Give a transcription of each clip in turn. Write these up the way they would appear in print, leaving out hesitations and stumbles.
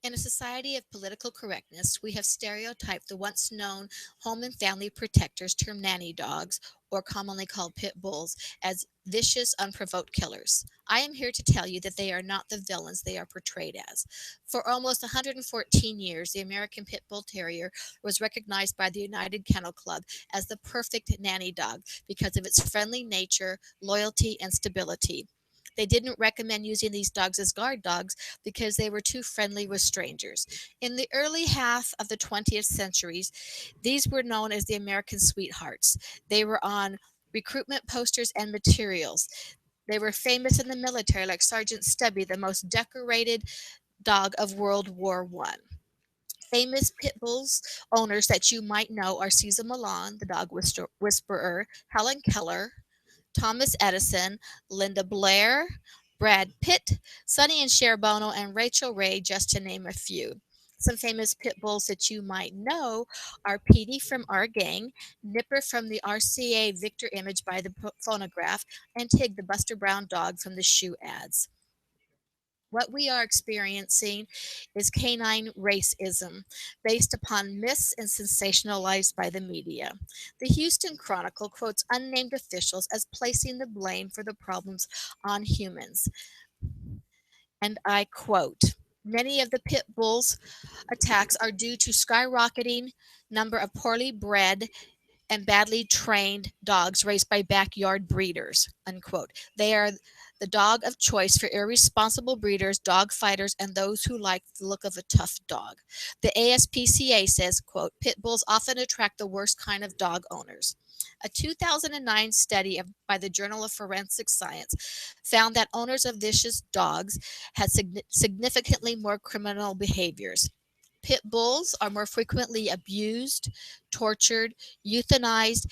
In a society of political correctness, we have stereotyped the once known home and family protectors, termed nanny dogs, or commonly called pit bulls, as vicious, unprovoked killers. I am here to tell you that they are not the villains they are portrayed as. For almost 114 years, the American Pit Bull Terrier was recognized by the United Kennel Club as the perfect nanny dog because of its friendly nature, loyalty, and stability. They didn't recommend using these dogs as guard dogs because they were too friendly with strangers. In the early half of the 20th centuries, these were known as the American sweethearts. They were on recruitment posters and materials. They were famous in the military, like Sergeant Stubby, the most decorated dog of World War I. Famous pit bulls owners that you might know are Cesar Millan, the dog whisperer, Helen Keller, Thomas Edison, Linda Blair, Brad Pitt, Sonny and Cher Bono, and Rachel Ray, just to name a few. Some famous pit bulls that you might know are Petey from Our Gang, Nipper from the RCA Victor image by the phonograph, and Tig, the Buster Brown dog from the shoe ads. What we are experiencing is canine racism based upon myths and sensationalized by the media. The Houston Chronicle quotes unnamed officials as placing the blame for the problems on humans. And I quote, many of the pit bulls attacks are due to skyrocketing number of poorly bred and badly trained dogs raised by backyard breeders, unquote. They are the dog of choice for irresponsible breeders, dog fighters, and those who like the look of a tough dog. The ASPCA says, quote, pit bulls often attract the worst kind of dog owners. A 2009 study by the Journal of Forensic Science found that owners of vicious dogs had significantly more criminal behaviors. Pit bulls are more frequently abused, tortured, euthanized,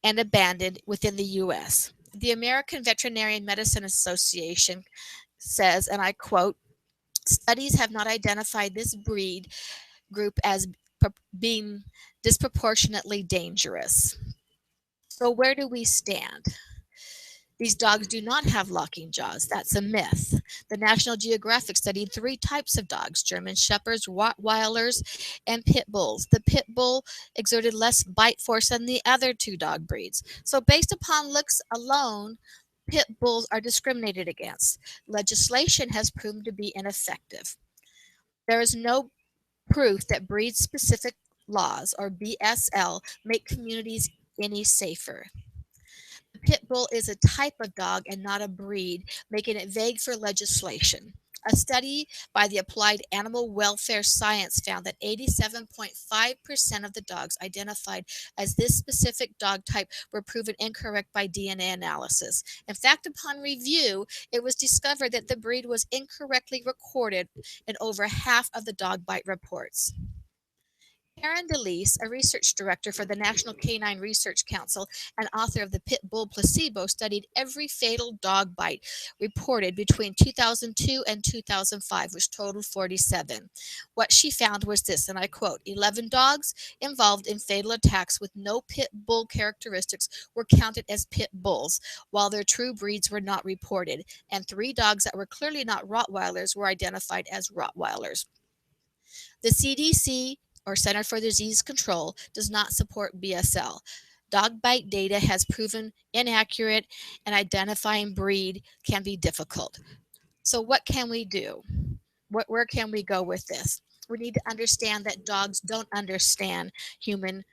and abandoned within the U.S. The American Veterinary Medicine Association says, and I quote, studies have not identified this breed group as being disproportionately dangerous. So, where do we stand? These dogs do not have locking jaws. That's a myth. The National Geographic studied three types of dogs: German Shepherds, Rottweilers, and Pit Bulls. The Pit Bull exerted less bite force than the other two dog breeds. So, based upon looks alone, Pit Bulls are discriminated against. Legislation has proven to be ineffective. There is no proof that breed specific laws, or BSL, make communities any safer. The pit bull is a type of dog and not a breed, making it vague for legislation. A study by the Applied Animal Welfare Science found that 87.5% of the dogs identified as this specific dog type were proven incorrect by DNA analysis. In fact, upon review, it was discovered that the breed was incorrectly recorded in over half of the dog bite reports. Karen DeLeese, a research director for the National Canine Research Council and author of the Pit Bull Placebo, studied every fatal dog bite reported between 2002 and 2005, which totaled 47. What she found was this, and I quote, 11 dogs involved in fatal attacks with no pit bull characteristics were counted as pit bulls, while their true breeds were not reported, and 3 dogs that were clearly not Rottweilers were identified as Rottweilers. The CDC, or Center for Disease Control, does not support BSL. Dog bite data has proven inaccurate, and identifying breed can be difficult. So, what can we do? Where can we go with this? We need to understand that dogs don't understand human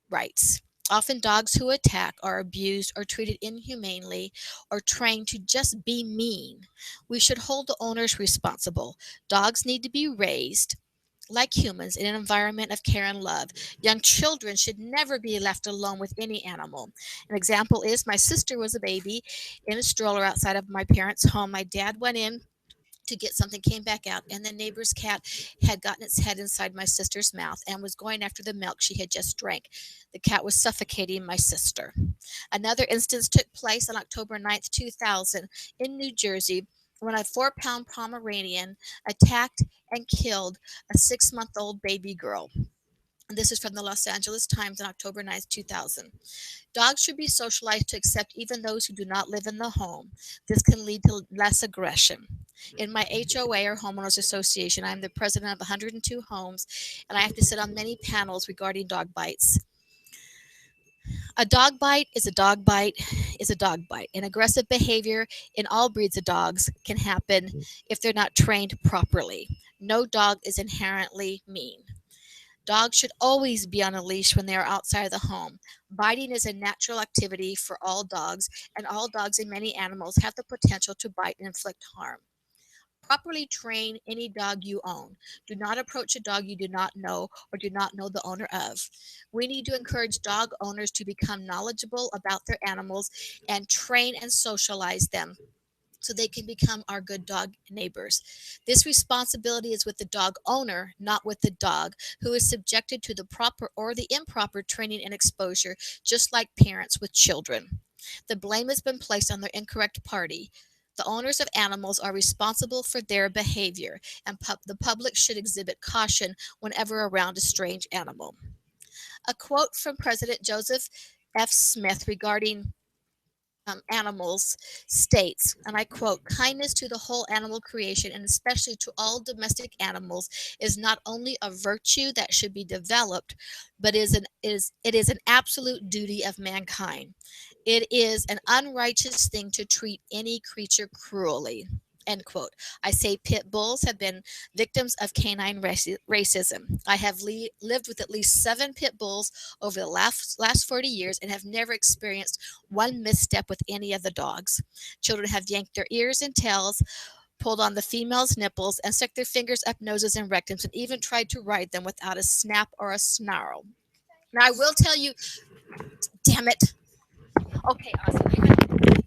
rights. Often, dogs who attack are abused or treated inhumanely or trained to just be mean. We should hold the owners responsible. Dogs need to be raised like humans in an environment of care and love. Young children should never be left alone with any animal. An example is my sister was a baby in a stroller outside of my parents' home. My dad went in to get something, came back out, and the neighbor's cat had gotten its head inside my sister's mouth and was going after the milk she had just drank. The cat was suffocating my sister. Another instance took place on October 9th, 2000 in New Jersey when a 4-pound Pomeranian attacked and killed a 6-month-old baby girl. This is from the Los Angeles Times on October 9th, 2000. Dogs should be socialized to accept even those who do not live in the home. This can lead to less aggression. In my HOA or homeowners association, I'm the president of 102 homes, and I have to sit on many panels regarding dog bites. A dog bite is a dog bite is a dog bite. And aggressive behavior in all breeds of dogs can happen if they're not trained properly. No dog is inherently mean. Dogs should always be on a leash when they are outside of the home. Biting is a natural activity for all dogs, and all dogs and many animals have the potential to bite and inflict harm. Properly train any dog you own. Do not approach a dog you do not know or do not know the owner of. We need to encourage dog owners to become knowledgeable about their animals and train and socialize them so they can become our good dog neighbors. This responsibility is with the dog owner, not with the dog, who is subjected to the proper or the improper training and exposure, just like parents with children. The blame has been placed on the incorrect party. The owners of animals are responsible for their behavior, and the public should exhibit caution whenever around a strange animal. A quote from President Joseph F. Smith regarding animals states, and I quote, kindness to the whole animal creation and especially to all domestic animals is not only a virtue that should be developed, but it is an absolute duty of mankind. It is an unrighteous thing to treat any creature cruelly. End quote. I say pit bulls have been victims of canine racism. I have lived with at least 7 pit bulls over the last 40 years and have never experienced one misstep with any of the dogs. Children have yanked their ears and tails, pulled on the female's nipples, and stuck their fingers up noses and rectums, and even tried to ride them without a snap or a snarl. Now, I will tell you, damn it. Okay, awesome.